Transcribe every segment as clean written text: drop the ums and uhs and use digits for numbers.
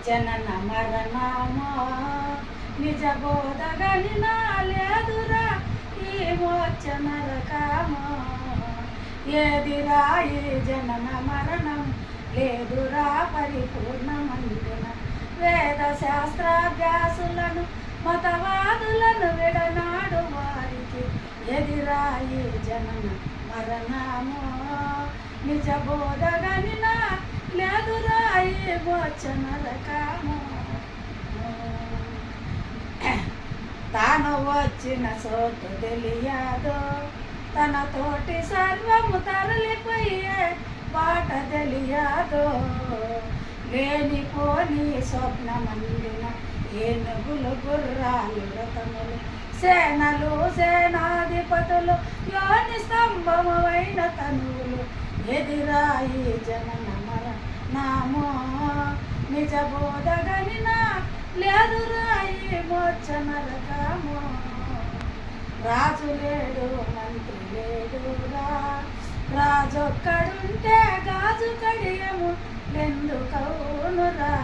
జనన మరణమో నిజ బోధగని నా లేదురా ఈ మోచన రకమో ఏదిరా ఈ జనన మరణం లేదురా పరిపూర్ణమందున వేద శాస్త్రాభ్యాసులను మతవాదులను విడనాడు వారికి ఎదిరాయి జనన మరణమో నిజ బోధగని నా లేదురాయి మోచన రకమో తాను వచ్చిన చోటు తెలియదు తన తోటి సర్వము తరలిపోయే బాట తెలియదు లేనిపోని స్వప్నమందిన ఏనుగులు గుర్రాలు రథములు సేనలు సేనాధిపతులు యోని స్తంభమైన తనువులు ఎదిరాయి జనన మరణమో నిజ బోధగని నా లేదురాయి మోచన రకమో రాజు లేడు మంత్రి లేడురా రాజొక్కడుంటే గాజు కడియము ఎందుకవునురా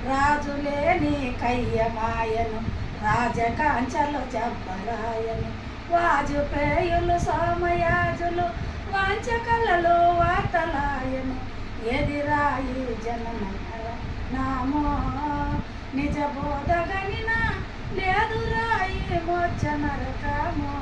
రాజు లేని కయ్యమాయను రాజకాంచలు జబ్బరాయను వాజపేయులు సోమయాజులు వాంచకలలో వార్తలాయను ఎదిరాయి జనన మరణమో నిజ బోధగని నా లేదురాయి మోచన రకమో